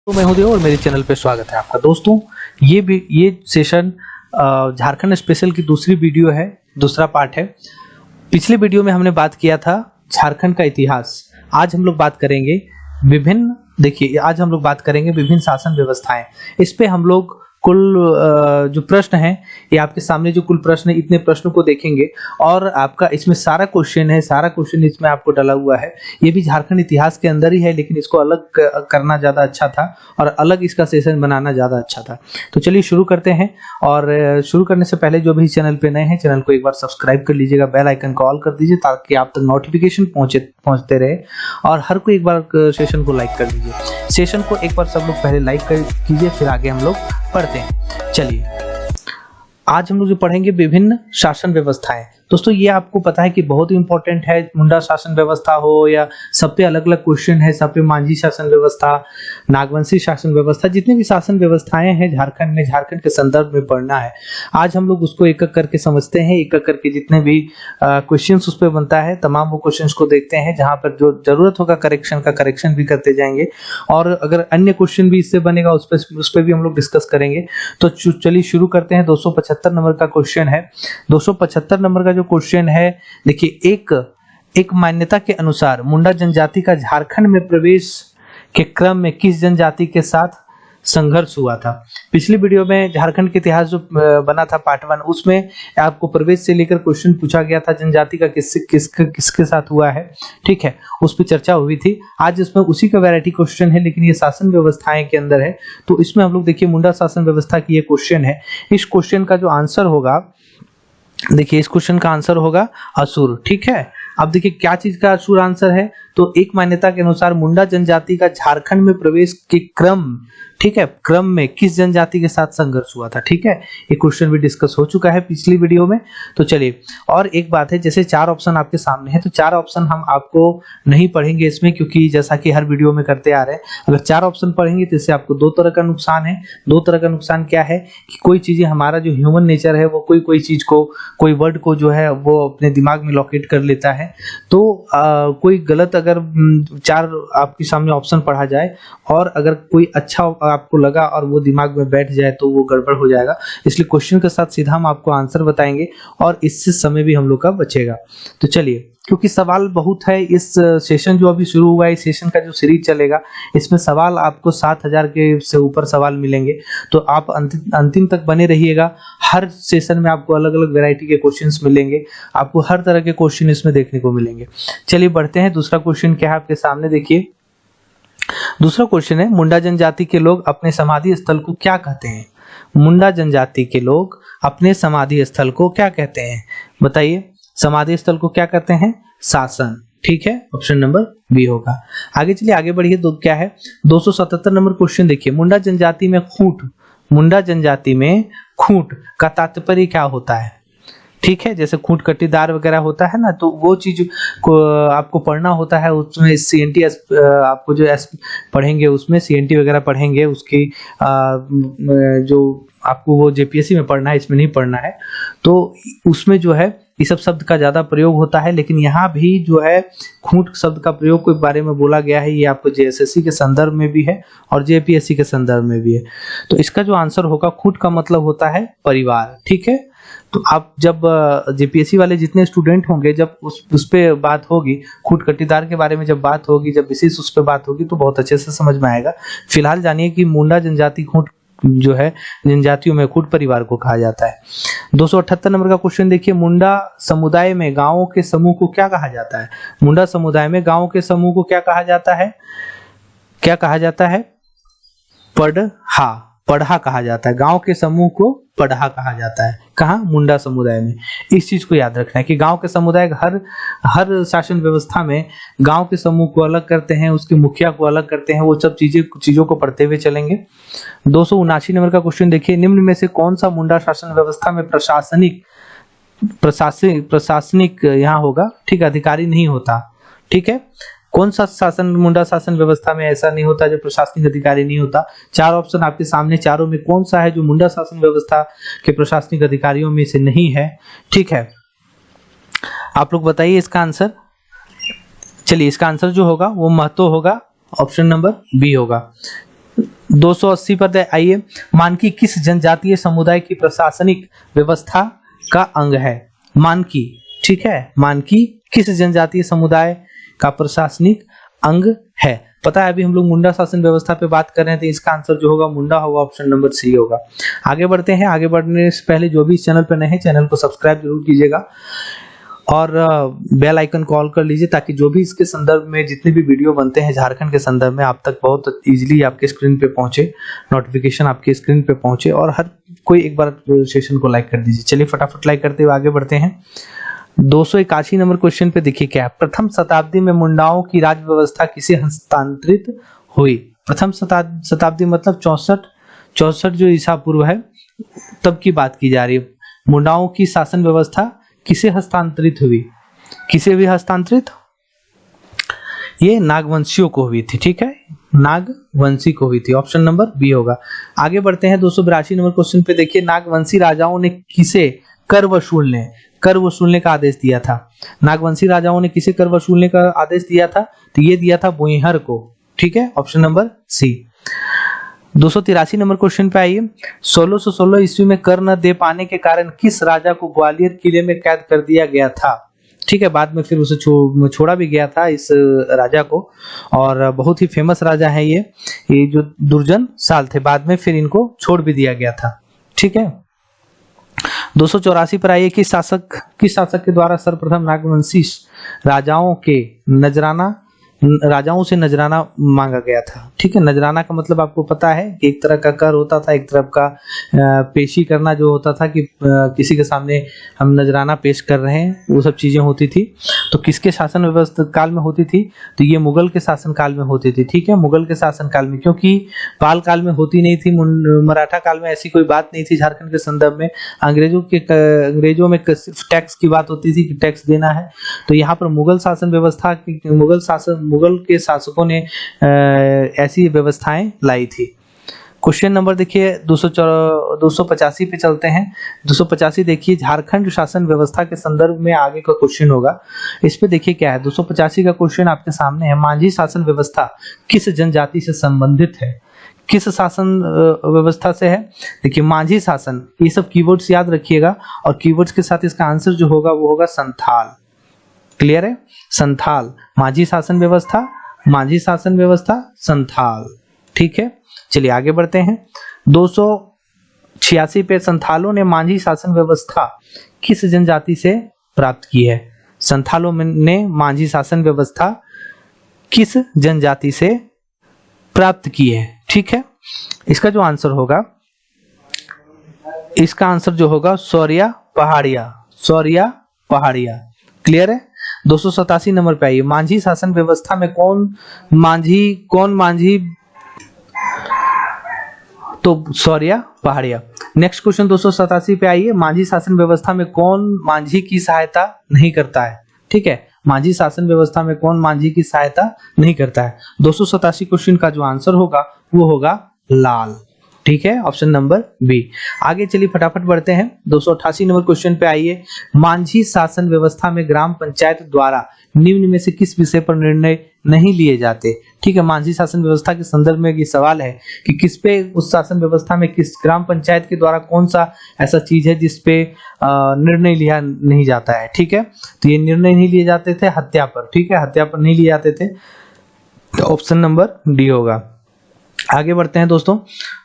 तो मैं हूं देव और मेरे चैनल पे स्वागत है आपका। दोस्तों ये सेशन झारखंड स्पेशल की दूसरी वीडियो है, दूसरा पार्ट है। पिछले वीडियो में हमने बात किया था झारखंड का इतिहास। आज हम लोग बात करेंगे विभिन्न शासन व्यवस्थाएं। इस पे हम लोग कुल जो प्रश्न हैं, ये आपके सामने जो कुल प्रश्न है, इतने प्रश्नों को देखेंगे और आपका इसमें सारा क्वेश्चन इसमें आपको डाला हुआ है। ये भी झारखंड इतिहास के अंदर ही है, लेकिन इसको अलग करना ज़्यादा अच्छा था और अलग इसका सेशन बनाना ज़्यादा अच्छा था। तो चलिए शुरू करते हैं। और शुरू करने से पहले जो भी चैनल पे नए हैं, चैनल को एक बार सब्सक्राइब कर लीजिएगा, बेल आइकन को ऑल कर दीजिए ताकि आप तक नोटिफिकेशन पहुंचते रहे। और हर कोई एक बार सेशन को लाइक कर दीजिए। सेशन को एक बार सब लोग पहले लाइक कर कीजिए, फिर आगे हम लोग पढ़ते हैं। चलिए आज हम लोग जो पढ़ेंगे विभिन्न शासन व्यवस्थाएं। दोस्तों ये आपको पता है कि बहुत ही इंपॉर्टेंट है। मुंडा शासन व्यवस्था हो या सब पे अलग अलग क्वेश्चन है, सब पे मांझी शासन व्यवस्था, नागवंशी शासन व्यवस्था, जितने भी शासन व्यवस्थाएं हैं झारखंड में, झारखंड के संदर्भ में पढ़ना है। आज हम लोग उसको एक एक करके समझते हैं, एक एक करके जितने भी क्वेश्चंस उस पर बनता है तमाम वो क्वेश्चंस को देखते हैं। जहां पर जो जरूरत होगा करेक्शन का, करेक्शन भी करते जाएंगे और अगर अन्य क्वेश्चन भी इससे बनेगा उस पर भी हम लोग डिस्कस करेंगे। तो चलिए शुरू करते हैं। 275 नंबर का क्वेश्चन है। 275 नंबर का जो क्वेश्चन है, देखिए, एक मान्यता के अनुसार मुंडा जनजाति का झारखंड में प्रवेश के क्रम में किस जनजाति के साथ संघर्ष हुआ था। पिछली वीडियो में झारखंड के इतिहास जो बना था पार्ट 1, उसमें आपको प्रवेश से लेकर क्वेश्चन पूछा गया था जनजाति का किसके साथ हुआ है, ठीक है, उस पर चर्चा हुई थी। आज इसमें उसी का वैरायटी क्वेश्चन है, लेकिन ये शासन व्यवस्थाएं के अंदर है। तो इसमें हम लोग देखिए मुंडा शासन व्यवस्था की ये क्वेश्चन है। इस क्वेश्चन का जो आंसर होगा, देखिए इस क्वेश्चन का आंसर होगा असुर, ठीक है। अब देखिए क्या चीज का असुर आंसर है, तो एक मान्यता के अनुसार मुंडा जनजाति का झारखंड में प्रवेश के क्रम, ठीक है, क्रम में किस जनजाति के साथ संघर्ष हुआ था, ठीक है। ये क्वेश्चन भी डिस्कस हो चुका है पिछली वीडियो में। तो चलिए, और एक बात है, जैसे 4 ऑप्शन आपके सामने है, तो 4 ऑप्शन हम आपको नहीं पढ़ेंगे इसमें, क्योंकि जैसा कि हर वीडियो में करते आ रहे हैं, अगर 4 ऑप्शन पढ़ेंगे तो इससे आपको 2 तरह का नुकसान है। 2 तरह का नुकसान क्या है कि कोई चीजें, हमारा जो ह्यूमन नेचर है वो कोई चीज को, कोई वर्ड को जो है वो अपने दिमाग में लोकेट कर लेता है। तो कोई गलत अगर 4 आपके सामने ऑप्शन पढ़ा जाए और अगर कोई अच्छा आपको लगा और वो दिमाग में बैठ जाए तो वो गड़बड़ हो जाएगा। इसलिए क्वेश्चन के साथ सीधा हम आपको आंसर बताएंगे और इससे समय भी हम लोग का बचेगा। तो चलिए, क्योंकि सवाल बहुत है, इस सेशन जो अभी शुरू हुआ है, इस सेशन का जो सीरीज चलेगा, इसमें सवाल आपको 7000 के से ऊपर सवाल मिलेंगे। तो आप अंतिम तक बने रहिएगा। हर सेशन में आपको अलग अलग वैरायटी के क्वेश्चंस मिलेंगे, आपको हर तरह के क्वेश्चन इसमें देखने को मिलेंगे। चलिए बढ़ते हैं। दूसरा क्वेश्चन क्या है आपके सामने, देखिए दूसरा क्वेश्चन है, मुंडा जनजाति के लोग अपने समाधि स्थल को क्या कहते हैं। मुंडा जनजाति के लोग अपने समाधि स्थल को क्या कहते हैं, बताइए। समाधि स्थल को क्या कहते हैं, शासन, ठीक है, ऑप्शन नंबर बी होगा। आगे चलिए, आगे बढ़िए। क्या है 277 नंबर क्वेश्चन, देखिए मुंडा जनजाति में खूंट का तात्पर्य क्या होता है, ठीक है। जैसे खूंट कटीदार वगैरह होता है ना, तो वो चीज को आपको पढ़ना होता है। उसमें सीएनटी आपको जो पढ़ेंगे, उसमें सीएनटी वगैरह पढ़ेंगे, उसकी जो आपको वो जेपीएससी में पढ़ना है, इसमें नहीं पढ़ना है। तो उसमें जो है ये सब शब्द का ज्यादा प्रयोग होता है, लेकिन यहाँ भी जो है खूंट शब्द का प्रयोग के बारे में बोला गया है। ये आपको जेएसएससी के संदर्भ में भी है और जेपीएससी के संदर्भ में भी है। तो इसका जो आंसर होगा, खूंट का मतलब होता है परिवार, ठीक है। तो आप जब जेपीएससी वाले जितने स्टूडेंट होंगे, जब उस पे बात होगी, खूंट कटीदार के बारे में जब बात होगी, जब विशेष उस पे बात होगी, तो बहुत अच्छे से समझ में आएगा। फिलहाल जानिए कि मुंडा जनजाति खूंट जो है जनजातियों में खूंट परिवार को कहा जाता है। 278 नंबर का क्वेश्चन देखिए, मुंडा समुदाय में गांवों के समूह को क्या कहा जाता है। मुंडा समुदाय में गांवों के समूह को क्या कहा जाता है, क्या कहा जाता है, पढ़ा कहा जाता है। गांव के समूह को पढ़ा कहा जाता है। कहाँ, मुंडा समुदाय में। इस चीज को याद रखना है कि गांव के समुदाय हर शासन व्यवस्था में गांव के समूह को अलग करते हैं, उसके मुखिया को अलग करते हैं। वो सब चीजों को पढ़ते हुए चलेंगे। 279 नंबर का क्वेश्चन देखिए, निम्न में से कौन सा मुंडा शासन व्यवस्था में प्रशासनिक यहाँ होगा, ठीक, अधिकारी नहीं होता, ठीक है। कौन सा शासन मुंडा शासन व्यवस्था में ऐसा नहीं होता जो प्रशासनिक अधिकारी नहीं होता। 4 ऑप्शन आपके सामने, चारों में कौन सा है जो मुंडा शासन व्यवस्था के प्रशासनिक अधिकारियों में से नहीं है, ठीक है। आप लोग बताइए इसका आंसर। चलिए, इसका आंसर जो होगा वो महतो होगा, ऑप्शन नंबर बी होगा। 280 पर आइए, मानकी किस जनजातीय समुदाय की प्रशासनिक व्यवस्था का अंग है? मानकी, ठीक है, मानकी किस जनजातीय समुदाय का प्रशासनिक अंग है? पता है अभी हम लोग मुंडा शासन व्यवस्था पे बात कर रहे थे, इसका आंसर जो होगा मुंडा होगा, ऑप्शन नंबर सी होगा। आगे बढ़ते हैं, आगे बढ़ने से पहले जो भी इस चैनल पर नए हैं चैनल को सब्सक्राइब जरूर कीजिएगा और बेल आइकन कॉल कर लीजिए ताकि जो भी इसके संदर्भ में जितने भी वीडियो बनते हैं झारखंड के संदर्भ में आप तक बहुत इजीली आपके स्क्रीन पे पहुंचे, नोटिफिकेशन आपके स्क्रीन पे पहुंचे। और हर कोई एक बार सेशन को लाइक कर दीजिए। चलिए फटाफट लाइक करते हुए आगे बढ़ते हैं। 281 नंबर क्वेश्चन पे देखिए क्या है, प्रथम शताब्दी में मुंडाओं की राज व्यवस्था किसे हस्तांतरित हुई? प्रथम शताब्दी मतलब 64 जो ईसा पूर्व है तब की बात की जा रही है। मुंडाओं की शासन व्यवस्था किसे हस्तांतरित हुई? किसे भी हस्तांतरित? ये नागवंशियों को हुई थी, ठीक है, नागवंशी को हुई थी, ऑप्शन नंबर बी होगा। आगे बढ़ते हैं 282 नंबर क्वेश्चन पे देखिए, नागवंशी राजाओं ने किसे कर वसूलने का आदेश दिया था? नागवंशी राजाओं ने किसे कर वसूलने का आदेश दिया था? तो ये दिया था बुइहर को, ठीक है, ऑप्शन नंबर सी। 283 नंबर क्वेश्चन पे आइए, 1616 ईस्वी में कर न दे पाने के कारण किस राजा को ग्वालियर किले में कैद कर दिया गया था? ठीक है, बाद में फिर उसे छोड़ा भी गया था इस राजा को, और बहुत ही फेमस राजा है ये जो दुर्जन साल थे, बाद में फिर इनको छोड़ भी दिया गया था, ठीक है। 284 पर आइए, किस शासक के द्वारा सर्वप्रथम नागवंशी राजाओं से नजराना मांगा गया था? ठीक है, नजराना का मतलब आपको पता है कि एक तरह का कर होता था, एक तरफ का पेशी करना जो होता था कि किसी के सामने हम नजराना पेश कर रहे हैं, वो सब चीजें होती थी। तो किसके शासन व्यवस्था काल में होती थी? तो ये मुगल के शासन काल में होती थी, ठीक है, मुगल के शासन काल में, क्योंकि पाल काल में होती नहीं थी, मराठा काल में ऐसी कोई बात नहीं थी झारखंड के संदर्भ में। अंग्रेजों में सिर्फ टैक्स की बात होती थी कि टैक्स देना है। तो यहाँ पर मुगल के शासकों ने ऐसी व्यवस्थाएं लाई थी। क्वेश्चन नंबर देखिए 285 पे चलते हैं। 285 देखिए, झारखंड शासन व्यवस्था के संदर्भ में आगे का क्वेश्चन होगा। इस पे देखिए क्या है, 285 का क्वेश्चन आपके सामने है, मांझी शासन व्यवस्था किस जनजाति से संबंधित है? किस शासन व्यवस्था से है? देखिए मांझी शासन, ये सब कीवर्ड्स याद रखिएगा और कीवर्ड्स के साथ इसका आंसर जो होगा वो होगा संथाल। क्लियर है? संथाल, मांझी शासन व्यवस्था संथाल, ठीक है। चलिए आगे बढ़ते हैं। 286 पे, संथालों ने मांझी शासन व्यवस्था किस जनजाति से प्राप्त की है? संथालों ने मांझी शासन व्यवस्था किस जनजाति से प्राप्त की है? ठीक है, इसका जो आंसर होगा, इसका आंसर जो होगा सौरिया पहाड़िया। क्लियर है? 287 नंबर पे आइए, मांझी शासन व्यवस्था में कौन मांझी तो सौरिया पहाड़िया। नेक्स्ट क्वेश्चन 287 पे आइए, मांझी शासन व्यवस्था में कौन मांझी की सहायता नहीं करता है? ठीक है, मांझी शासन व्यवस्था में कौन मांझी की सहायता नहीं करता है? 287 क्वेश्चन का जो आंसर होगा वो होगा लाल, ठीक है, ऑप्शन नंबर बी। आगे चलिए फटाफट बढ़ते हैं। 288 नंबर क्वेश्चन पे आइए, मांझी शासन व्यवस्था में ग्राम पंचायत द्वारा निम्न में से किस विषय पर निर्णय नहीं लिए जाते? ठीक है, मांझी शासन व्यवस्था के संदर्भ में ये सवाल है कि किस पे उस शासन व्यवस्था में किस ग्राम पंचायत के द्वारा कौन सा ऐसा चीज है जिस पे निर्णय लिया नहीं जाता है? ठीक है, तो ये निर्णय नहीं लिए जाते थे हत्या पर, ठीक है, हत्या पर नहीं लिए जाते थे, तो ऑप्शन नंबर डी होगा। आगे बढ़ते हैं दोस्तों,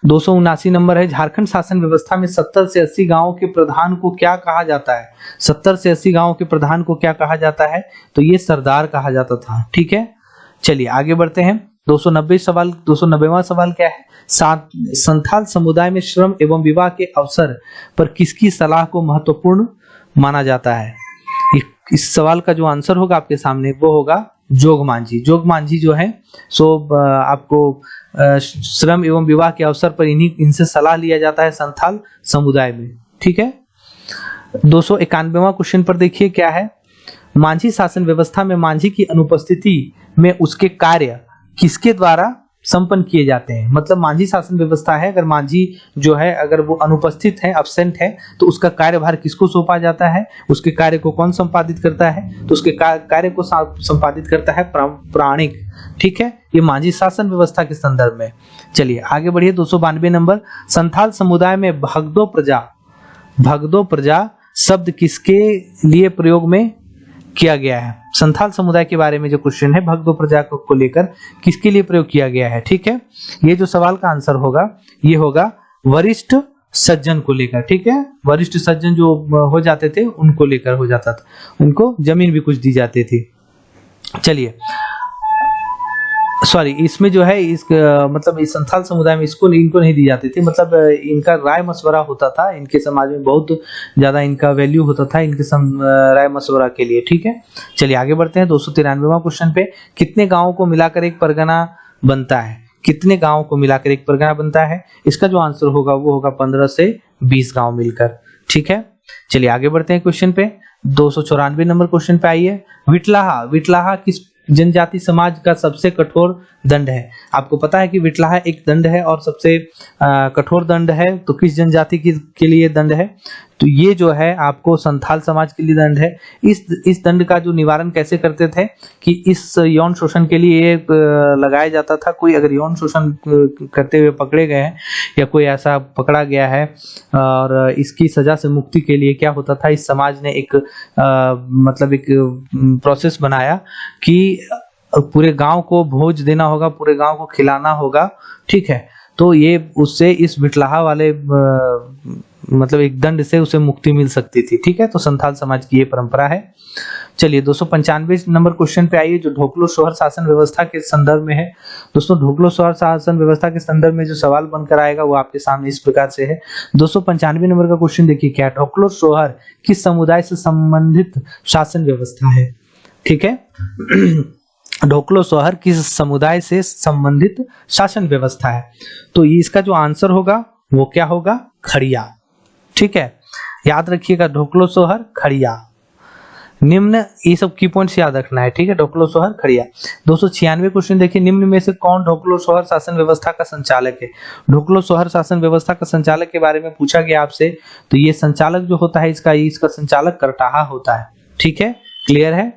279 नंबर है, झारखंड शासन व्यवस्था में 70 से 80 गांवों के प्रधान को क्या कहा जाता है? 70 से 80 गांवों के प्रधान को क्या कहा जाता है? तो ये सरदार कहा जाता था, ठीक है। चलिए आगे बढ़ते हैं। 290वां सवाल क्या है, संथाल समुदाय में श्रम एवं विवाह के अवसर पर किसकी सलाह को महत्वपूर्ण माना जाता है? इस सवाल का जो आंसर होगा आपके सामने वो होगा जोगमांझी जो है सो आपको श्रम एवं विवाह के अवसर पर इनसे सलाह लिया जाता है संथाल समुदाय में, ठीक है। 291वां क्वेश्चन पर देखिए क्या है, मांझी शासन व्यवस्था में मांझी की अनुपस्थिति में उसके कार्य किसके द्वारा संपन्न किए जाते हैं। मतलब मांझी शासन व्यवस्था है, अगर मांझी जो है अगर वो अनुपस्थित है, अब्सेंट है, तो उसका कार्यभार किसको सौंपा जाता है, उसके कार्य को कौन संपादित करता है, तो उसके कार्य को संपादित करता है प्राणिक। ठीक है, ये मांझी शासन व्यवस्था के संदर्भ में। चलिए आगे बढ़िए। 292 नंबर, संथाल समुदाय में भगदो प्रजा शब्द किसके लिए प्रयोग में किया गया है? संथाल समुदाय के बारे में जो क्वेश्चन है, भगदो प्रजा को लेकर किसके लिए प्रयोग किया गया है? ठीक है, ये जो सवाल का आंसर होगा ये होगा वरिष्ठ सज्जन को लेकर। ठीक है, वरिष्ठ सज्जन जो हो जाते थे उनको लेकर हो जाता था, उनको जमीन भी कुछ दी जाती थी। चलिए सॉरी, इसमें जो है इस मतलब इस संथाल समुदाय में इनको नहीं दी जाती थी, मतलब इनका राय मशवरा होता था, इनके समाज में बहुत ज्यादा इनका वैल्यू होता था इनके राय मशवरा के लिए। ठीक है, चलिए आगे बढ़ते हैं। 293वां क्वेश्चन पे, कितने गांवों को मिलाकर एक परगना बनता है? कितने गांवों को मिलाकर एक परगना बनता है? इसका जो आंसर होगा वो होगा 15 से 20 गांव मिलकर। ठीक है, चलिए आगे बढ़ते हैं क्वेश्चन पे। 294 नंबर क्वेश्चन पे आइए। विटलाहा किस जनजाति समाज का सबसे कठोर दंड है? आपको पता है कि विटलाहा एक दंड है और सबसे कठोर दंड है, तो किस जनजाति के लिए दंड है? तो ये जो है आपको संथाल समाज के लिए दंड है। इस दंड का जो निवारण कैसे करते थे कि इस यौन शोषण के लिए लगाया जाता था। कोई अगर यौन शोषण करते हुए पकड़े गए हैं या कोई ऐसा पकड़ा गया है और इसकी सजा से मुक्ति के लिए क्या होता था, इस समाज ने एक मतलब एक प्रोसेस बनाया कि पूरे गांव को भोज देना होगा, पूरे गांव को खिलाना होगा। ठीक है, तो ये उससे इस बिटलाहा वाले मतलब एक दंड से उसे मुक्ति मिल सकती थी। ठीक है, तो संथाल समाज की ये परंपरा है। चलिए 295 नंबर क्वेश्चन पे आइए, जो ढोकलो सोहर शासन व्यवस्था के संदर्भ में है। दोस्तों ढोकलो सोहर शासन व्यवस्था के संदर्भ में जो सवाल बनकर आएगा वो आपके सामने इस प्रकार से है। 295 नंबर का क्वेश्चन देखिए क्या, ढोकलो सोहर किस समुदाय से संबंधित शासन व्यवस्था है? ठीक है, ढोकलो सोहर किस समुदाय से संबंधित शासन व्यवस्था है? तो इसका जो आंसर होगा वो क्या होगा? खड़िया। ठीक है, याद रखिएगा, ढोकलो सोहर खड़िया। निम्न ये सब की पॉइंट्स याद रखना है। ठीक है, ढोकलो सोहर खड़िया। 296 क्वेश्चन देखिए, निम्न में से कौन ढोकलो सोहर शासन व्यवस्था का संचालक है? ढोकलो सोहर शासन व्यवस्था का संचालक के बारे में पूछा गया आपसे, तो ये संचालक जो होता है इसका संचालक करटाहा होता है। ठीक है, क्लियर है?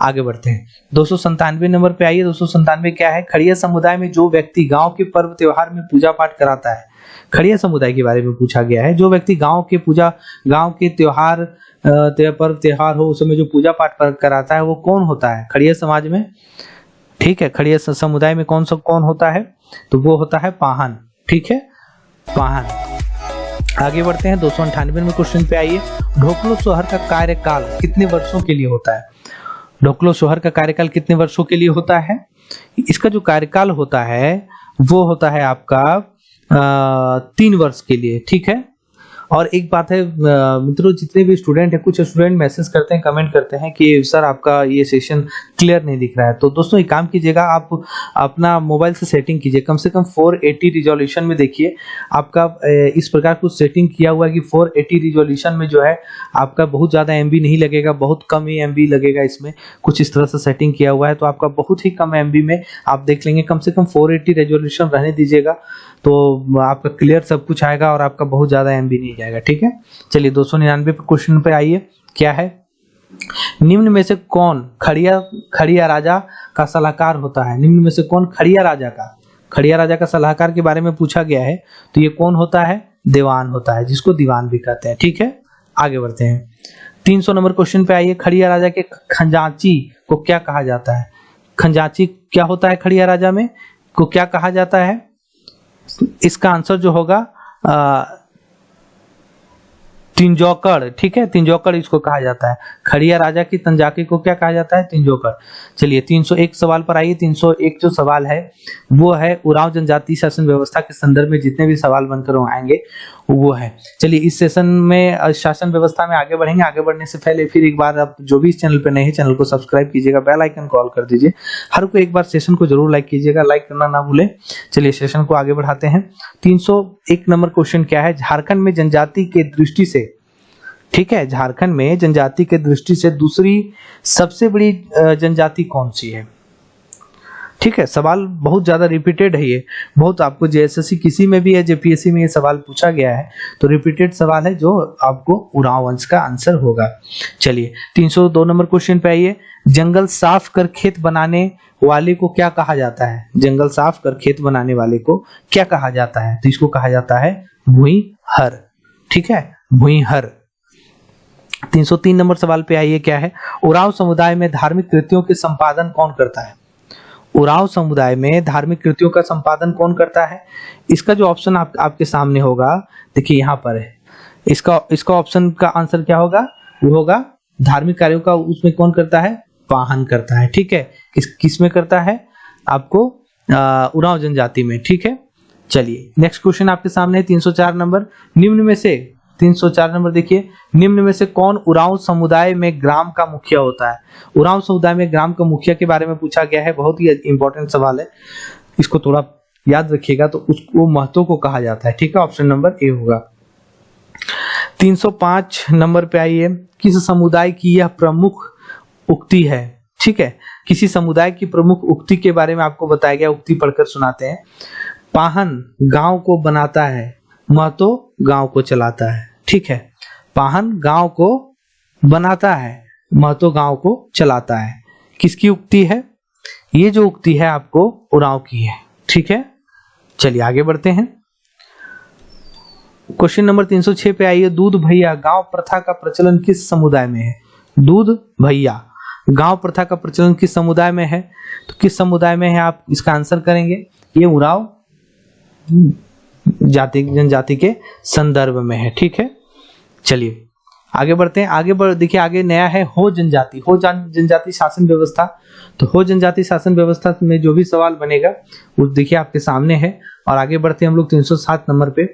आगे बढ़ते हैं। 297 नंबर पे आइए। 297 क्या है? खड़िया समुदाय में जो व्यक्ति गांव के पर्व त्योहार में पूजा पाठ कराता है। खड़िया समुदाय के बारे में पूछा गया है, जो व्यक्ति गांव के त्योहार पर्व त्योहार हो उसमें जो पूजा पाठ कराता है वो कौन होता है खड़िया समाज में? ठीक है, खड़िया समुदाय में कौन होता है? तो वो होता है पाहन। ठीक है, पाहन। आगे बढ़ते हैं। 298 में क्वेश्चन पे आइए। ढोकलो सोहर का कार्यकाल कितने वर्षों के लिए होता है? ढोकलो सोहर का कार्यकाल कितने वर्षों के लिए होता है? इसका जो कार्यकाल होता है वो होता है आपका 3 वर्ष के लिए। ठीक है, और एक बात है मित्रों, जितने भी स्टूडेंट हैं, कुछ स्टूडेंट मैसेज करते हैं, कमेंट करते हैं कि सर आपका ये सेशन क्लियर नहीं दिख रहा है। तो दोस्तों एक काम कीजिएगा, आप अपना मोबाइल से सेटिंग कीजिए, कम से कम 480 रिजोल्यूशन में देखिए। आपका इस प्रकार कुछ सेटिंग किया हुआ है कि 480 रिजोल्यूशन में जो है आपका बहुत ज़्यादा MB नहीं लगेगा, बहुत कम ही MB लगेगा। इसमें कुछ इस तरह से सेटिंग किया हुआ है, तो आपका बहुत ही कम MB में आप देख लेंगे। कम से कम 480 रेजोल्यूशन रहने दीजिएगा, तो आपका क्लियर सब कुछ आएगा और आपका बहुत ज्यादा MB नहीं जाएगा। ठीक है, चलिए 299 क्वेश्चन पे आइए। क्या है? निम्न में से कौन खड़िया राजा का सलाहकार होता है? निम्न में से कौन खड़िया राजा का सलाहकार के बारे में पूछा गया है, तो ये कौन होता है? दीवान होता है, जिसको दीवान भी कहते हैं। ठीक है, आगे बढ़ते हैं। 300 नंबर क्वेश्चन पे आइए। खड़िया राजा के खजांची को क्या कहा जाता है? खजांची क्या होता है? खड़िया राजा में को क्या कहा जाता है? इसका आंसर जो होगा तिंजौकड़। ठीक है, तिंजौकड़ इसको कहा जाता है। खड़िया राजा की तंजाकी को क्या कहा जाता है? तिंजौकड़। चलिए 301 सवाल पर आइए। 301 जो सवाल है वो है उरांव जनजाति शासन व्यवस्था के संदर्भ में जितने भी सवाल बनकर आएंगे वो है। चलिए इस सेशन में शासन व्यवस्था में आगे बढ़ेंगे। आगे बढ़ने से पहले फिर एक बार आप जो भी इस चैनल पे नए हैं, चैनल को सब्सक्राइब कीजिएगा, बेल आइकन को ऑल कर दीजिए। हर कोई एक बार सेशन को जरूर लाइक कीजिएगा, लाइक करना ना भूलें। चलिए सेशन को आगे बढ़ाते हैं। 301 नंबर क्वेश्चन क्या है? झारखंड में जनजाति के दृष्टि से, ठीक है, झारखंड में जनजाति के दृष्टि से दूसरी सबसे बड़ी जनजाति कौन सी है? ठीक है, सवाल बहुत ज्यादा रिपीटेड है, ये बहुत आपको जेएसएससी किसी में भी है, जेपीएससी में ये सवाल पूछा गया है, तो रिपीटेड सवाल है जो आपको उरांव वंश का आंसर होगा। चलिए 302 नंबर क्वेश्चन पे आइए। जंगल साफ कर खेत बनाने वाले को क्या कहा जाता है? जंगल साफ कर खेत बनाने वाले को क्या कहा जाता है? तो इसको कहा जाता है भूइंहर। ठीक है, भूइंहर। 303 नंबर सवाल पे आइए, क्या है? उरांव समुदाय में धार्मिक कृतियों के संपादन कौन करता है? उरांव समुदाय में धार्मिक कृतियों का संपादन कौन करता है? इसका जो ऑप्शन आपके सामने होगा, देखिए यहाँ पर है, इसका ऑप्शन का आंसर क्या होगा? वो होगा धार्मिक कार्यों का उसमें कौन करता है? पाहन करता है। ठीक है, किस में करता है? आपको उरांव जनजाति में। ठीक है, चलिए नेक्स्ट क्वेश्चन आपके सामने है 304 नंबर। निम्न में से 304 नंबर देखिए, निम्न में से कौन उरांव समुदाय में ग्राम का मुखिया होता है? उरांव समुदाय में ग्राम का मुखिया के बारे में पूछा गया है, बहुत ही इंपॉर्टेंट सवाल है, इसको थोड़ा याद रखिएगा। तो उसको महतो को कहा जाता है। ठीक है, ऑप्शन नंबर ए होगा। 305 नंबर पे आइए, किस समुदाय की यह प्रमुख उक्ति है? ठीक है, किसी समुदाय की प्रमुख उक्ति के बारे में आपको बताया गया, उक्ति पढ़कर सुनाते हैं। पाहन गांव को बनाता है, महतो गांव को चलाता है। ठीक है, पाहन गांव को बनाता है, महतो गांव को चलाता है। किसकी उक्ति है? ये जो उक्ति है आपको उरांव की है। ठीक है, चलिए आगे बढ़ते हैं। क्वेश्चन नंबर 306 पे आइए। दूध भैया गांव प्रथा का प्रचलन किस समुदाय में है? दूध भैया गांव प्रथा का प्रचलन किस समुदाय में है? तो किस समुदाय में है आप इसका आंसर करेंगे? ये उरांव जनजाति के संदर्भ में है। ठीक है, चलिए आगे बढ़ते हैं। देखिए आगे नया है हो जनजाति। हो जनजाति शासन व्यवस्था। तो हो जनजाति शासन व्यवस्था में जो भी सवाल बनेगा वो देखिए आपके सामने है। और आगे बढ़ते हैं हम लोग 307 नंबर पे।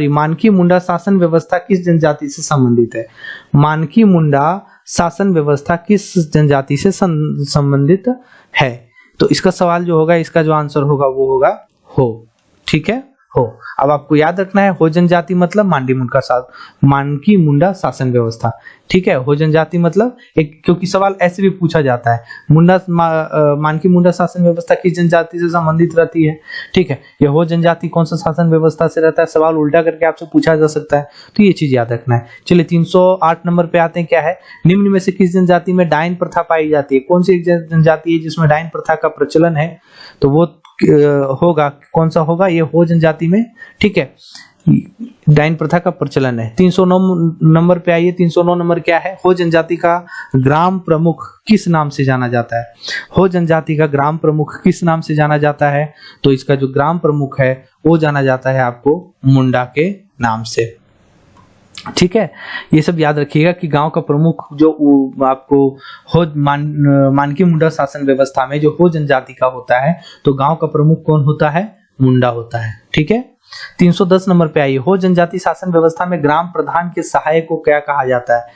मानकी मुंडा शासन व्यवस्था किस जनजाति से संबंधित है? मानकी मुंडा शासन व्यवस्था किस जनजाति से संबंधित है? तो इसका सवाल जो होगा, इसका जो आंसर होगा वो होगा हो। ठीक है, हो। अब आपको याद रखना है, हो जनजाति मतलब मानकी मुंडा शासन व्यवस्था। ठीक है, हो जनजाति मतलब एक, क्योंकि सवाल ऐसे भी पूछा जाता है, मानकी मुंडा शासन व्यवस्था किस जनजाति से संबंधित रहती है? ठीक है, ये हो जनजाति कौन सा शासन व्यवस्था से रहता है? सवाल उल्टा करके आपसे पूछा जा सकता है, तो ये चीज याद रखना है। चलिए 308 नंबर पे आते हैं, क्या है? निम्न में से किस जनजाति में डायन प्रथा पाई जाती है? कौन सी एक जनजाति है जिसमें डायन प्रथा का प्रचलन है? तो वो होगा, कौन सा होगा? ये हो जनजाति में। ठीक है, डायन प्रथा का प्रचलन है। 309 नंबर पे आइए। 309 नंबर क्या है? हो जनजाति का ग्राम प्रमुख किस नाम से जाना जाता है? हो जनजाति का ग्राम प्रमुख किस नाम से जाना जाता है? तो इसका जो ग्राम प्रमुख है वो जाना जाता है आपको मुंडा के नाम से। ठीक है, ये सब याद रखिएगा कि गांव का प्रमुख जो आपको हो मानकी मुंडा शासन व्यवस्था में जो हो जनजाति का होता है, तो गांव का प्रमुख कौन होता है? मुंडा होता है। ठीक है, 310 नंबर पे आइए। हो जनजाति शासन व्यवस्था में ग्राम प्रधान के सहायक को क्या कहा जाता है?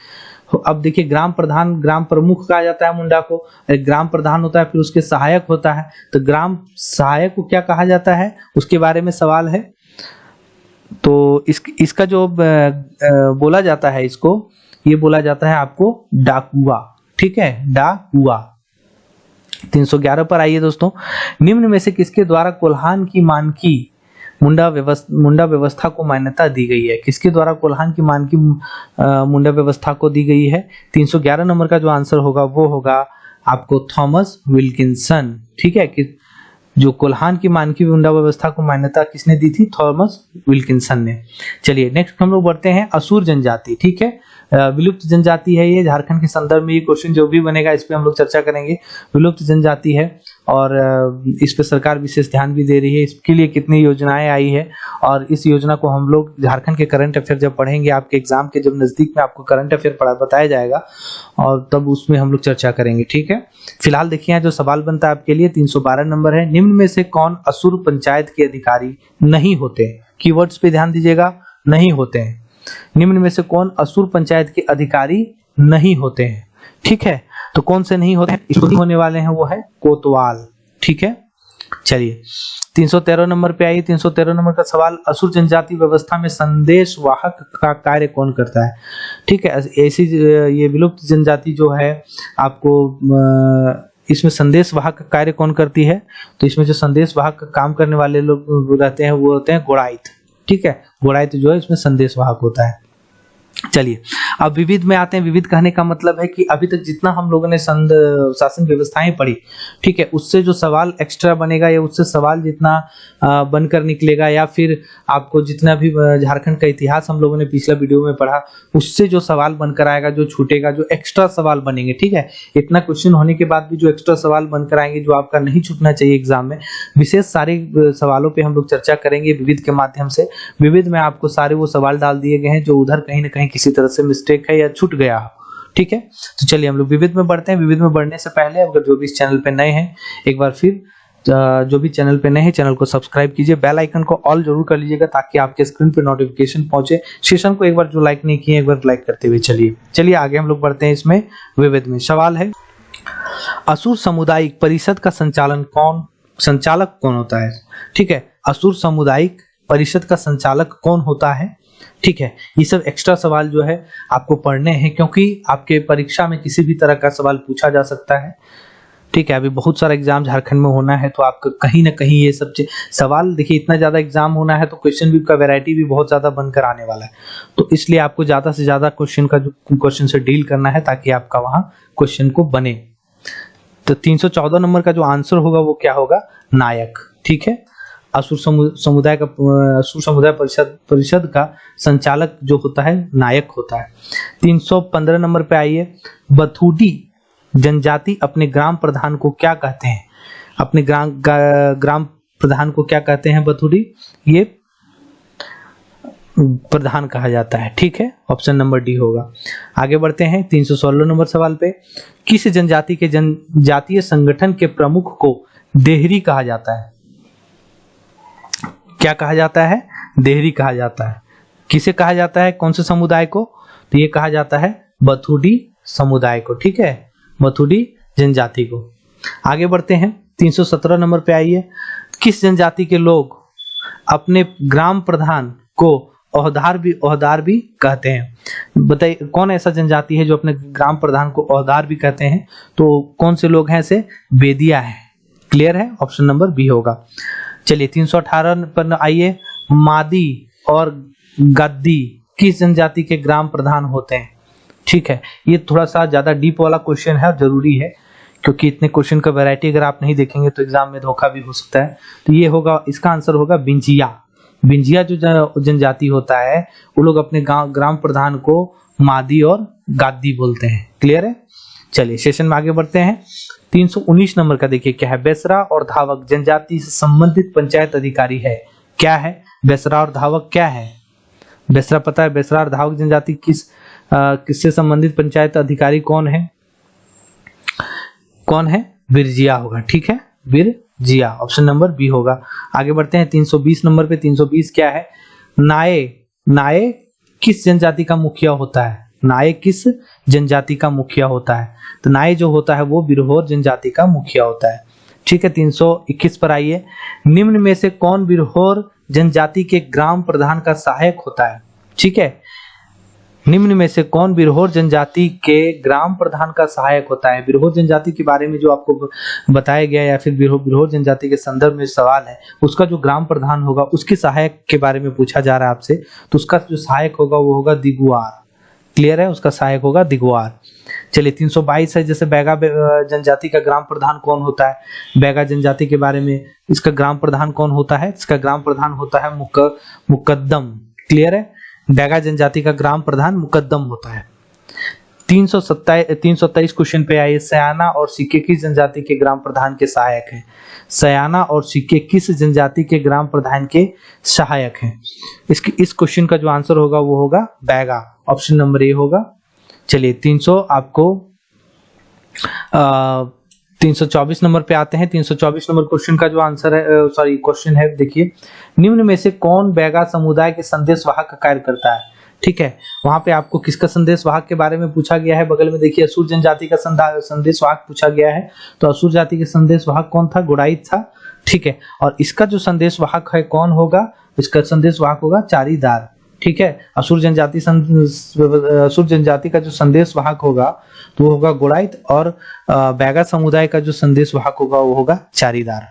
अब देखिए, ग्राम प्रधान, ग्राम प्रमुख कहा जाता है मुंडा को, ग्राम प्रधान होता है, फिर उसके सहायक होता है। तो ग्राम सहायक को क्या कहा जाता है, उसके बारे में सवाल है। तो इसका जो बोला जाता है, इसको ये बोला जाता है आपको डाकुआ। ठीक है, डाकुआ। 311 पर आइए दोस्तों। निम्न में से किसके द्वारा कोल्हान की मानकी मुंडा व्यवस्था को मान्यता दी गई है? किसके द्वारा कोल्हान की मानकी मुंडा व्यवस्था को दी गई है? 311 नंबर का जो आंसर होगा वो होगा आपको थॉमस विल्किंसन। ठीक है, कि जो कोल्हान की मानकी मुंडा व्यवस्था को मान्यता किसने दी थी? थॉमस विल्किंसन ने। चलिए नेक्स्ट हम लोग बढ़ते हैं असुर जनजाति। ठीक है, विलुप्त जनजाति है ये, झारखंड के संदर्भ में ये क्वेश्चन जो भी बनेगा इस पे हम लोग चर्चा करेंगे। विलुप्त जनजाति है और इस पे सरकार विशेष ध्यान भी दे रही है। इसके लिए कितनी योजनाएं आई है और इस योजना को हम लोग झारखंड के करंट अफेयर जब पढ़ेंगे, आपके एग्जाम के जब नजदीक में आपको करंट अफेयर बताया जाएगा और तब उसमें हम लोग चर्चा करेंगे। ठीक है, फिलहाल देखिए यहाँ जो सवाल बनता है आपके लिए 312 नंबर है। निम्न में से कौन असुर पंचायत के अधिकारी नहीं होते? कीवर्ड्स पे ध्यान दीजिएगा, नहीं होते हैं। निम्न में से कौन असुर पंचायत के अधिकारी नहीं होते हैं? ठीक है, तो कौन से नहीं होते हैं? इसको होने वाले हैं वो है कोतवाल। ठीक है, चलिए 313 नंबर पे आइए। 313 नंबर का सवाल, असुर जनजाति व्यवस्था में संदेश वाहक का कार्य कौन करता है? ठीक है, ऐसी ये विलुप्त जनजाति जो है आपको इसमें संदेश वाहक का कार्य कौन करती है? तो इसमें जो संदेश वाहक का काम करने वाले लोग रहते हैं वो होते हैं गोड़ाइत। ठीक है, गोड़ाइत जो है इसमें संदेश वाहक होता है। चलिए अब विविध में आते हैं। विविध कहने का मतलब है कि अभी तक जितना हम लोगों ने शासन व्यवस्थाएं पढ़ी, ठीक है, उससे जो सवाल एक्स्ट्रा बनेगा या उससे सवाल जितना बनकर निकलेगा, या फिर आपको जितना भी झारखंड का इतिहास हम लोगों ने पिछला वीडियो में पढ़ा उससे जो सवाल बनकर आएगा, जो छूटेगा, जो एक्स्ट्रा सवाल बनेंगे, ठीक है, इतना क्वेश्चन होने के बाद भी जो एक्स्ट्रा सवाल बनकर आएंगे जो आपका नहीं छूटना चाहिए एग्जाम में, विशेष सारे सवालों पे हम लोग चर्चा करेंगे विविध के माध्यम से। विविध में आपको सारे वो सवाल डाल दिए गए हैं जो उधर कहीं ना कहीं किसी तरह से मिस्टेक है या छूट गया हो। ठीक है, तो चलिए हम लोग विविध में बढ़ते हैं। विविध में बढ़ने से पहले अगर जो भी इस चैनल पे नए हैं, एक बार फिर जो भी चैनल पे नए हैं चैनल को सब्सक्राइब कीजिए, बेल आइकन को ऑल जरूर कर लीजिएगा ताकि आपके स्क्रीन पे नोटिफिकेशन पहुंचे। सेशन को एक बार जो लाइक नहीं किए एक बार लाइक करते हुए चलिए आगे हम लोग बढ़ते हैं। इसमें विविध में सवाल है, असुर सामुदायिक परिषद का संचालक कौन होता है? ठीक है, असुर सामुदायिक परिषद का संचालक कौन होता है? ठीक है, ये सब एक्स्ट्रा सवाल जो है आपको पढ़ने हैं क्योंकि आपके परीक्षा में किसी भी तरह का सवाल पूछा जा सकता है। ठीक है, अभी बहुत सारा एग्जाम झारखंड में होना है तो आपको कहीं ना कहीं ये सब सवाल, देखिए इतना ज्यादा एग्जाम होना है तो क्वेश्चन भी का वैरायटी भी बहुत ज्यादा बनकर आने वाला है, तो इसलिए आपको ज्यादा से ज्यादा क्वेश्चन से डील करना है ताकि आपका वहां क्वेश्चन को बने। तो 314 नंबर का जो आंसर होगा वो क्या होगा? नायक। ठीक है, असुर समुदाय परिषद का संचालक जो होता है नायक होता है। 315 नंबर पे आइए, बथुडी जनजाति अपने ग्राम प्रधान को क्या कहते हैं? अपने ग्राम प्रधान को क्या कहते हैं? बथुडी ये प्रधान कहा जाता है। ठीक है, ऑप्शन नंबर डी होगा। आगे बढ़ते हैं 316 नंबर सवाल पे, किस जनजाति के जनजातीय संगठन के प्रमुख को देहरी कहा जाता है? क्या कहा जाता है? देहरी कहा जाता है। किसे कहा जाता है? कौन से समुदाय को? तो ये कहा जाता है बथुडी समुदाय को। ठीक है, बथुडी जनजाति को। आगे बढ़ते हैं 317 नंबर पे आइए, किस जनजाति के लोग अपने ग्राम प्रधान को ओहदार भी कहते हैं? बताइए कौन ऐसा जनजाति है जो अपने ग्राम प्रधान को ओहदार भी कहते हैं? तो कौन से लोग हैं ऐसे? बेदिया है। क्लियर है, ऑप्शन नंबर बी होगा। चलिए 318 पर आइए, मादी और गद्दी किस जनजाति के ग्राम प्रधान होते हैं? ठीक है, ये थोड़ा सा ज्यादा डीप वाला क्वेश्चन है और जरूरी है क्योंकि इतने क्वेश्चन का वैरायटी अगर आप नहीं देखेंगे तो एग्जाम में धोखा भी हो सकता है। तो ये होगा, इसका आंसर होगा बिंजिया। बिंजिया जो जनजाति होता है वो लोग अपने ग्राम प्रधान को मादी और गादी बोलते हैं। क्लियर है, चलिए सेशन में आगे बढ़ते हैं। 319 नंबर का देखिए क्या है, बेसरा और धावक जनजाति से संबंधित पंचायत अधिकारी है। क्या है बेसरा और धावक? क्या है बेसरा? पता है बेसरा और धावक जनजाति किससे संबंधित पंचायत अधिकारी कौन है? कौन है? बिरजिया होगा। ठीक है, बिरजिया, ऑप्शन नंबर बी होगा। आगे बढ़ते हैं 320 नंबर पे। 320 क्या है? नाये किस जनजाति का मुखिया होता है? नाये किस जनजाति का मुखिया होता है? तो नाये जो होता है वो बिरहोर जनजाति का मुखिया होता है। ठीक है, 321 पर आइए, निम्न में से कौन बिरहोर जनजाति के ग्राम प्रधान का सहायक होता है? ठीक है, निम्न में से कौन बिरहोर जनजाति के ग्राम प्रधान का सहायक होता है? बिरहोर जनजाति के बारे में जो आपको बताया गया या फिर बिरहोर जनजाति के संदर्भ में सवाल है, उसका जो ग्राम प्रधान होगा उसके सहायक के बारे में पूछा जा रहा है आपसे, तो उसका जो सहायक होगा वो होगा दिगुआर। क्लियर है, उसका सहायक होगा दिगुआर। चलिए 322 है, जैसे बैगा जनजाति का ग्राम प्रधान कौन होता है? बैगा जनजाति के बारे में इसका ग्राम प्रधान कौन होता है? इसका ग्राम प्रधान होता है मुकद्दम। क्लियर है, बैगा जनजाति का ग्राम प्रधान मुकद्दम होता है। 327 क्वेश्चन पे आइए, सयाना और सिक्के किस जनजाति के ग्राम प्रधान के सहायक हैं? सयाना और सिक्के किस जनजाति के ग्राम प्रधान के सहायक हैं? इस क्वेश्चन का जो आंसर होगा वो होगा बैगा, ऑप्शन नंबर ए होगा। चलिए 324 नंबर पे आते हैं। 324 नंबर क्वेश्चन का जो आंसर है, क्वेश्चन है, देखिए, निम्न में से कौन बैगा समुदाय के संदेश वाहक का कार्य करता है? ठीक है, वहां पे आपको किसका संदेश वाहक के बारे में पूछा गया है? बगल में देखिए असुर जनजाति का संदेश वाहक पूछा गया है, तो असुर जाति के संदेश वाहक कौन था? गुड़ाइत था। ठीक है। और इसका जो संदेश वाहक है कौन होगा? इसका संदेश वाहक होगा चारीदार, ठीक है। असुर जनजाति का जो संदेश वाहक होगा तो वो होगा गुड़ाइत, और बैगा समुदाय का जो संदेश वाहक होगा वो होगा चारीदार।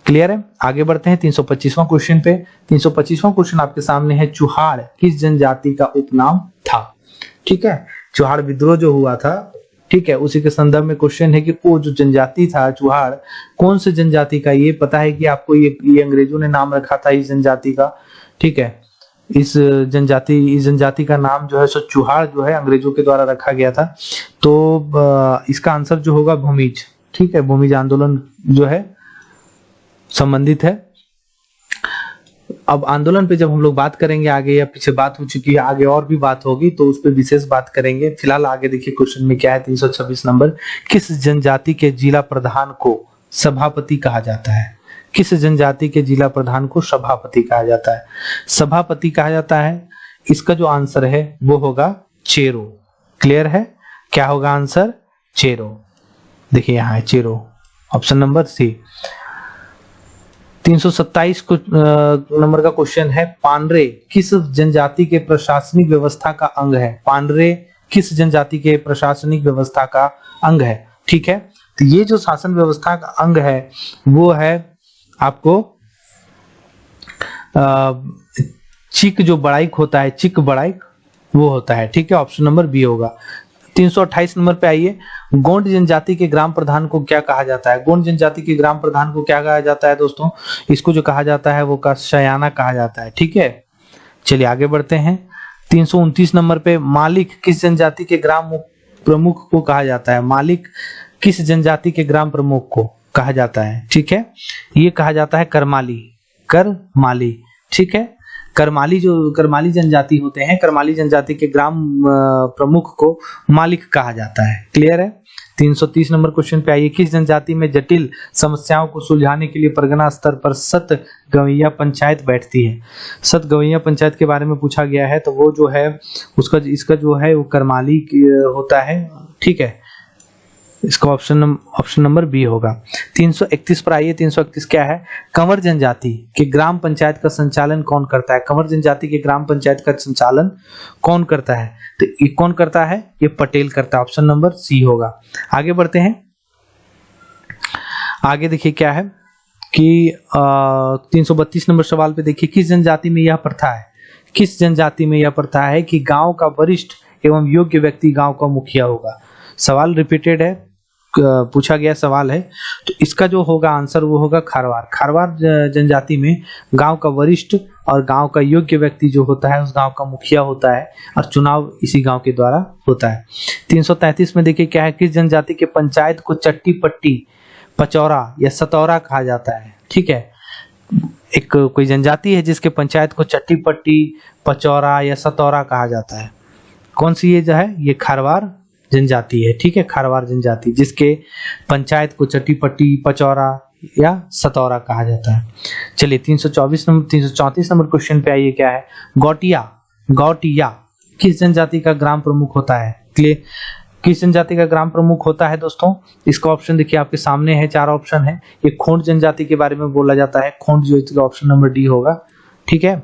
क्लियर है? आगे बढ़ते हैं 325वां क्वेश्चन पे। 325वां क्वेश्चन आपके सामने है, चुहाड़ किस जनजाति का उपनाम था? ठीक है, चुहाड़ विद्रोह जो हुआ था, ठीक है, उसी के संदर्भ में क्वेश्चन है कि वो जो जनजाति था चुहाड़, कौन से जनजाति का? ये पता है कि आपको ये अंग्रेजों ने नाम रखा था इस जनजाति का, ठीक है। इस जनजाति का नाम जो है सो चुहाड़ जो है अंग्रेजों के द्वारा रखा गया था। तो इसका आंसर जो होगा भूमिज, ठीक है, भूमिज आंदोलन जो है संबंधित है। अब आंदोलन पे जब हम लोग बात करेंगे आगे, या पीछे बात हो चुकी है, आगे और भी बात होगी तो उस पर विशेष बात करेंगे। फिलहाल आगे देखिए क्वेश्चन में क्या है, 326 नंबर, किस जनजाति के जिला प्रधान को सभापति कहा जाता है? किस जनजाति के जिला प्रधान को सभापति कहा जाता है? सभापति कहा जाता है, इसका जो आंसर है वो होगा चेरो। क्लियर है? क्या होगा आंसर? चेरो। देखिए यहाँ है चेरो, ऑप्शन नंबर सी। 327 नंबर का क्वेश्चन है, पांडरे किस जनजाति के प्रशासनिक व्यवस्था का अंग है? पांडरे किस जनजाति के प्रशासनिक व्यवस्था का अंग है? ठीक है, तो ये जो शासन व्यवस्था का अंग है वो है आपको चिक जो बड़ाइक होता है, चिक बड़ाइक वो होता है, ठीक है, ऑप्शन नंबर बी होगा। 328 नंबर पे आइए, गोंड जनजाति के ग्राम प्रधान को क्या कहा जाता है? गोंड जनजाति के ग्राम प्रधान को क्या कहा जाता है दोस्तों? इसको जो कहा जाता है वो का शयाना कहा जाता है, ठीक है। चलिए आगे बढ़ते हैं। 329 नंबर पे, मालिक किस जनजाति के ग्राम प्रमुख को कहा जाता है? मालिक किस जनजाति के ग्राम प्रमुख को कहा जाता है? ठीक है, ये कहा जाता है करमाली, करमाली, ठीक है। करमाली जनजाति होते हैं, करमाली जनजाति के ग्राम प्रमुख को मालिक कहा जाता है। क्लियर है? 330 नंबर क्वेश्चन पे आइए, किस जनजाति में जटिल समस्याओं को सुलझाने के लिए परगना स्तर पर सत गवैया पंचायत बैठती है? सत गवैया पंचायत के बारे में पूछा गया है, तो वो जो है उसका इसका जो है वो करमाली होता है, ठीक है। इसका ऑप्शन नंबर बी होगा। 331 पर आइए, 331 क्या है? कंवर जनजाति के ग्राम पंचायत का संचालन कौन करता है? कंवर जनजाति के ग्राम पंचायत का संचालन कौन करता है? तो ये कौन करता है? ये पटेल करता है, ऑप्शन नंबर सी होगा। आगे बढ़ते हैं, आगे देखिए क्या है कि 332 नंबर सवाल पे देखिए, किस जनजाति में यह प्रथा है? किस जनजाति में यह प्रथा है कि गांव का वरिष्ठ एवं योग्य व्यक्ति गांव का मुखिया होगा? सवाल रिपीटेड है, पूछा गया सवाल है, तो इसका जो होगा आंसर वो होगा खारवार। खारवार जनजाति में गांव का वरिष्ठ और गांव का योग्य व्यक्ति जो होता है उस गांव का मुखिया होता है, और चुनाव इसी गांव के द्वारा होता है। 333 में देखिए क्या है, किस जनजाति के पंचायत को चट्टी पट्टी, पचौरा या सतौरा कहा जाता है? ठीक है, एक कोई जनजाति है जिसके पंचायत को चट्टी पट्टी, पचौरा या सतौरा कहा जाता है। कौन सी ये जो है? ये खारवार जनजाति है, ठीक है, खारवार जनजाति, जिसके पंचायत को चट्टी पट्टी, पचौरा या सतौरा कहा जाता है। चलिए 334 नंबर क्वेश्चन पे आइए, क्या है? गौटिया किस जनजाति का ग्राम प्रमुख होता है? क्लियर, किस जनजाति का ग्राम प्रमुख होता है दोस्तों? इसका ऑप्शन देखिए आपके सामने है, 4 ऑप्शन है। ये खोंड जनजाति के बारे में बोला जाता है, खोंड जो इसका ऑप्शन नंबर डी होगा, ठीक है।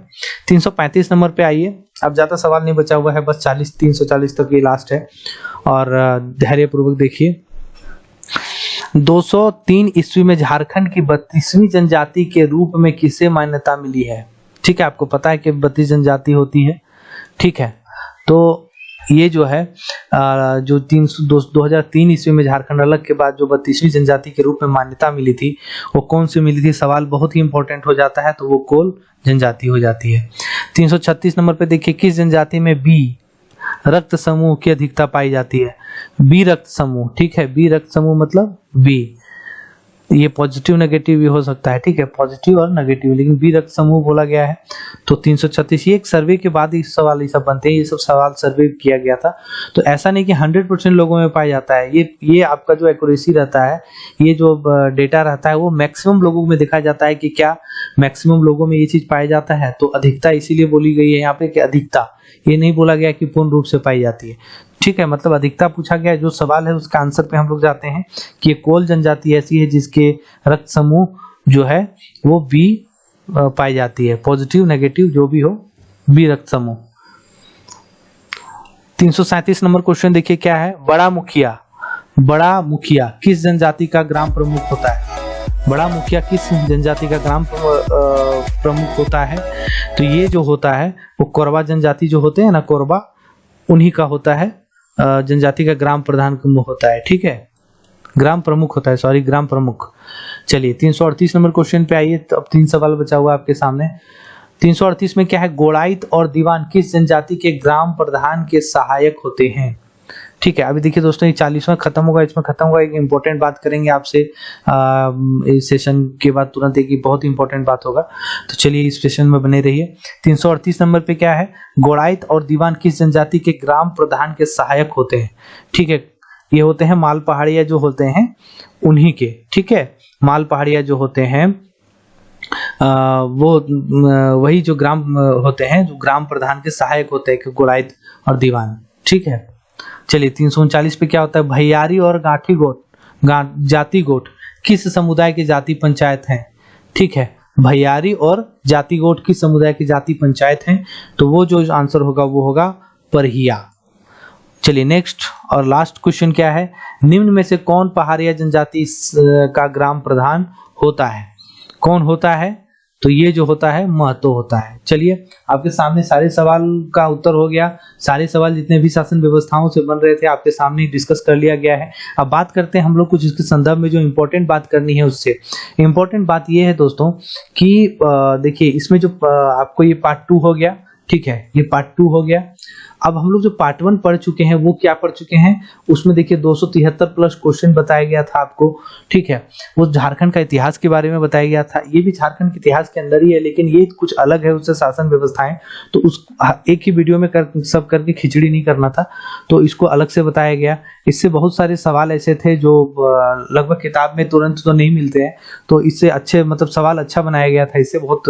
335 नंबर पे आइए, अब ज्यादा सवाल नहीं बचा हुआ है, बस 340 तक ये लास्ट है, और धैर्य पूर्वक देखिए। 203 ईस्वी में झारखंड की 32वीं जनजाति के रूप में किसे मान्यता मिली है? ठीक है, आपको पता है कि 32 जनजाति होती है, ठीक है। तो ये जो है जो 2003 ईस्वी में झारखंड अलग के बाद जो 32वीं जनजाति के रूप में मान्यता मिली थी, वो कौन सी मिली थी? सवाल बहुत ही इंपॉर्टेंट हो जाता है, तो वो कोल जनजाति हो जाती है। 336 नंबर पे देखिए, किस जनजाति में बी रक्त समूह की अधिकता पाई जाती है? बी रक्त समूह, ठीक है, बी रक्त समूह मतलब बी, ये पॉजिटिव नेगेटिव भी हो सकता है, ठीक है, पॉजिटिव और नेगेटिव, लेकिन बी रक्त समूह बोला गया है। तो 336, ये एक सर्वे के बाद ही सवाल ये सब बनते हैं, ये सब सवाल सर्वे किया गया था, तो ऐसा नहीं कि 100% लोगों में पाया जाता है। ये आपका जो एक्यूरेसी रहता है, ये जो डेटा रहता है, वो मैक्सिमम लोगों में देखा जाता है कि क्या मैक्सिमम लोगों में ये चीज पाया जाता है। तो अधिकता इसीलिए बोली गई है यहाँ पे कि अधिकता, ये नहीं बोला गया कि पूर्ण रूप से पाई जाती है, ठीक है, मतलब अधिकता पूछा गया। जो सवाल है उसका आंसर पे हम लोग जाते हैं कि कोल जनजाति ऐसी है जिसके रक्त समूह जो है वो बी पाई जाती है, पॉजिटिव नेगेटिव जो भी हो, बी रक्त समूह। 337 नंबर क्वेश्चन देखिए क्या है, बड़ा मुखिया किस जनजाति का ग्राम प्रमुख होता है? बड़ा मुखिया किस जनजाति का ग्राम प्रमुख होता है? तो ये जो होता है वो कोरबा जनजाति जो होते हैं ना, कोरबा, उन्हीं का होता है जनजाति का ग्राम प्रधान होता है, ठीक है, ग्राम प्रमुख होता है, सॉरी ग्राम प्रमुख। चलिए 338 नंबर क्वेश्चन पे आइए, तो अब 3 सवाल बचा हुआ आपके सामने। 338 में क्या है, गोड़ाइत और दीवान किस जनजाति के ग्राम प्रधान के सहायक होते हैं? ठीक है, अभी देखिए दोस्तों ये 40वां खत्म होगा, इसमें खत्म होगा, एक इंपॉर्टेंट बात करेंगे आपसे इस सेशन के बाद तुरंत, एक बहुत इंपॉर्टेंट बात होगा, तो चलिए इस सेशन में बने रहिए। 338 नंबर पे क्या है, गोड़ाइत और दीवान किस जनजाति के ग्राम प्रधान के सहायक होते हैं? ठीक है, ये होते हैं माल पहाड़िया जो होते हैं उन्हीं के, ठीक है, माल पहाड़िया जो होते हैं वो वही जो ग्राम होते हैं जो ग्राम प्रधान के सहायक होते हैं, गोड़ाइत और दीवान, ठीक है। चलिए 339 पे क्या होता है, भैयारी और जाति गोट किस समुदाय की जाति पंचायत है? ठीक है, भैयारी और जाति गोट किस समुदाय की जाति पंचायत है? तो वो जो आंसर होगा वो होगा परहिया। चलिए नेक्स्ट और लास्ट क्वेश्चन क्या है, निम्न में से कौन पहाड़िया जनजाति का ग्राम प्रधान होता है? कौन होता है? तो ये जो होता है महतो होता है। चलिए आपके सामने सारे सवाल का उत्तर हो गया, सारे सवाल जितने भी शासन व्यवस्थाओं से बन रहे थे आपके सामने डिस्कस कर लिया गया है। अब बात करते हैं हम लोग कुछ इसके संदर्भ में जो इम्पोर्टेंट बात करनी है उससे। इम्पोर्टेंट बात ये है दोस्तों कि देखिए इसमें जो आपको ये पार्ट 2 हो गया, ठीक है, ये पार्ट 2 हो गया। अब हम लोग जो पार्ट 1 पढ़ चुके हैं वो क्या पढ़ चुके हैं, उसमें देखिए 273 प्लस क्वेश्चन बताया गया था आपको, ठीक है, वो झारखंड का इतिहास के बारे में बताया गया था। ये भी झारखंड के इतिहास के अंदर ही है, लेकिन ये कुछ अलग है उससे शासन व्यवस्थाएं, तो उस एक ही वीडियो में सब करके खिचड़ी नहीं करना था, तो इसको अलग से बताया गया। इससे बहुत सारे सवाल ऐसे थे जो लगभग किताब में तुरंत तो नहीं मिलते हैं, तो इससे अच्छे मतलब सवाल अच्छा बनाया गया था, इससे बहुत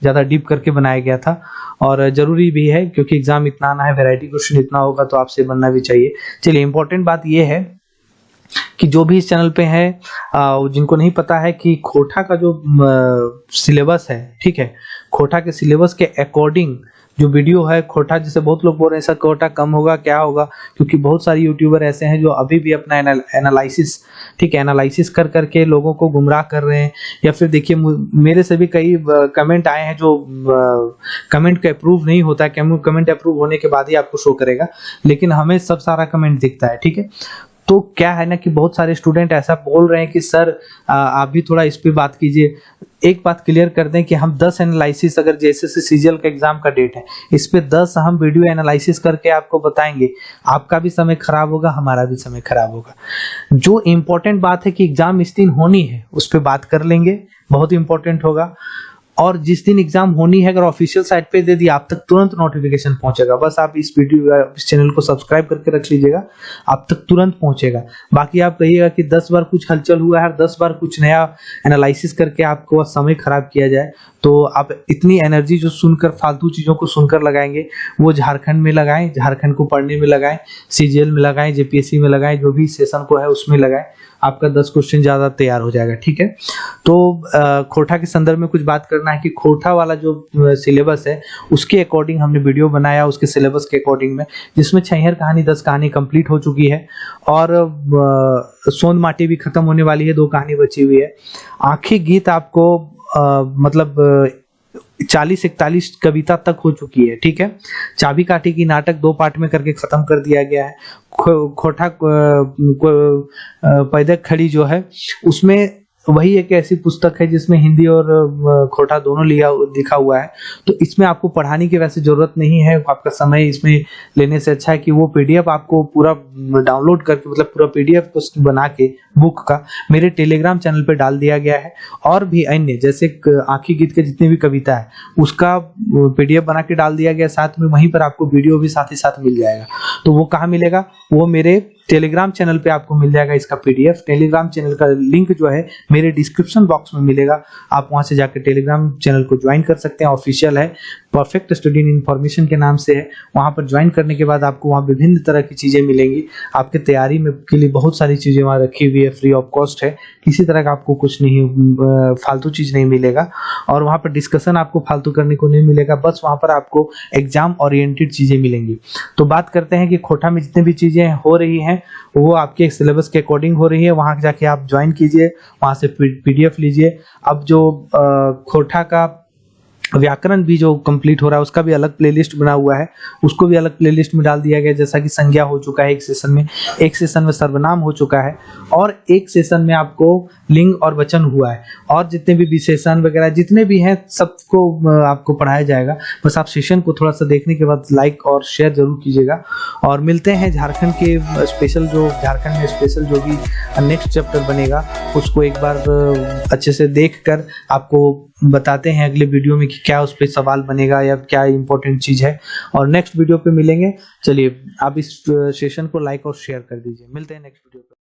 ज्यादा डीप करके बनाया गया था और जरूरी भी है क्योंकि एग्जाम इतना आना है, वैरायटी क्वेश्चन इतना होगा तो आपसे बनना भी चाहिए। चलिए इंपॉर्टेंट बात यह है कि जो भी इस चैनल पे है जिनको नहीं पता है कि खोटा का जो सिलेबस है, ठीक है, खोटा के सिलेबस के अकॉर्डिंग जो वीडियो है खोटा, जैसे बहुत लोग बोल रहे हैं सर खोटा कम होगा, क्या होगा, क्योंकि बहुत सारे यूट्यूबर ऐसे हैं जो अभी भी अपना एनालिसिस, ठीक है, एनालिसिस कर करके लोगों को गुमराह कर रहे हैं। या फिर देखिए मेरे से भी कई कमेंट आए हैं जो कमेंट का अप्रूव नहीं होता है, कमेंट अप्रूव होने के बाद ही आपको शो करेगा, लेकिन हमें सब सारा कमेंट दिखता है, ठीक है। तो क्या है ना कि बहुत सारे स्टूडेंट ऐसा बोल रहे हैं कि सर आप भी थोड़ा इस पे बात कीजिए। एक बात क्लियर कर दें कि हम 10 एनालिसिस, अगर जैसे से सीजीएल का एग्जाम का डेट है, इस पे 10 हम वीडियो एनालिसिस करके आपको बताएंगे, आपका भी समय खराब होगा, हमारा भी समय खराब होगा। जो इम्पोर्टेंट बात है कि एग्जाम इस दिन होनी है उस पर बात कर लेंगे, बहुत इंपॉर्टेंट होगा। और जिस दिन एग्जाम होनी है अगर ऑफिशियल साइट पे दे दी आप तक तुरंत नोटिफिकेशन पहुंचेगा। बस आप इस वीडियो इस चैनल को सब्सक्राइब करके रख लीजिएगा, आप तक तुरंत पहुंचेगा। बाकी आप कहिएगा कि 10 बार कुछ हलचल हुआ है, 10 बार कुछ नया एनालिसिस करके आपको समय खराब किया जाए, तो आप इतनी एनर्जी जो सुनकर फालतू चीजों को सुनकर लगाएंगे वो झारखंड में लगाएं, झारखंड को पढ़ने में लगाएं, सीजीएल में लगाएं, जेपीएससी में लगाएं, जो भी सेशन को है उसमें लगाएं, आपका 10 क्वेश्चन ज्यादा तैयार हो जाएगा, ठीक है। तो खोटा के संदर्भ में कुछ बात करना है कि खोटा वाला जो सिलेबस है उसके अकॉर्डिंग हमने वीडियो बनाया, उसके सिलेबस के अकॉर्डिंग में, जिसमें छैहर कहानी 10 कहानी कंप्लीट हो चुकी है और सोन माटी भी खत्म होने वाली है, 2 कहानी बची हुई है। आखिरी गीत आपको मतलब 40-41 कविता तक हो चुकी है, ठीक है। चाबी काठी की नाटक 2 पार्ट में करके खत्म कर दिया गया है। खोटा पैदक खड़ी जो है उसमें वही एक ऐसी पुस्तक है जिसमें हिंदी और खोटा दोनों लिखा हुआ है, तो इसमें आपको पढ़ाने की वैसे जरूरत नहीं है, आपका समय इसमें लेने से अच्छा है कि वो पीडीएफ आपको पूरा डाउनलोड करके, मतलब पूरा पीडीएफ को बना के बुक का मेरे टेलीग्राम चैनल पे डाल दिया गया है। और भी अन्य जैसे आखिरी गीत के जितनी भी कविता है उसका पीडीएफ बना के डाल दिया गया, साथ में वहीं पर आपको वीडियो भी साथ ही साथ मिल जाएगा। तो वो कहाँ मिलेगा, वो मेरे टेलीग्राम चैनल पे आपको मिल जाएगा इसका पीडीएफ। टेलीग्राम चैनल का लिंक जो है मेरे डिस्क्रिप्शन बॉक्स में मिलेगा, आप वहां से जाकर टेलीग्राम चैनल को ज्वाइन कर सकते हैं। ऑफिशियल है, परफेक्ट स्टडी इन इंफॉर्मेशन के नाम से है। वहां पर ज्वाइन करने के बाद आपको वहां विभिन्न तरह की चीजें मिलेंगी, आपके तैयारी में के लिए बहुत सारी चीजें वहां रखी हुई है, फ्री ऑफ कॉस्ट है, किसी तरह का आपको कुछ नहीं फालतू चीज नहीं मिलेगा। और वहां पर डिस्कशन आपको फालतू करने को नहीं मिलेगा, बस वहां पर आपको एग्जाम ओरिएंटेड चीजें मिलेंगी। तो बात करते हैं कि खोटा में जितने भी चीजें हो रही हैं वो आपके सिलेबस के अकॉर्डिंग हो रही है। वहां जाके आप ज्वाइन कीजिए, वहां से पीडीएफ लीजिए। अब जो खोटा का व्याकरण भी जो कंप्लीट हो रहा है उसका भी अलग प्लेलिस्ट बना हुआ है, उसको भी अलग प्लेलिस्ट में डाल दिया गया। जैसा कि संज्ञा हो चुका है एक सेशन में सर्वनाम हो चुका है, और एक सेशन में आपको लिंग और वचन हुआ है, और जितने भी विशेषण वगैरह जितने भी हैं सबको आपको पढ़ाया जाएगा। बस आप सेशन को थोड़ा सा देखने के बाद लाइक और शेयर जरूर कीजिएगा। और मिलते हैं झारखंड में स्पेशल जो भी नेक्स्ट चैप्टर बनेगा उसको एक बार अच्छे से देख कर आपको बताते हैं अगले वीडियो में कि क्या उस पे सवाल बनेगा या क्या इंपॉर्टेंट चीज है, और नेक्स्ट वीडियो पे मिलेंगे। चलिए आप इस सेशन को लाइक और शेयर कर दीजिए। मिलते हैं नेक्स्ट वीडियो पे।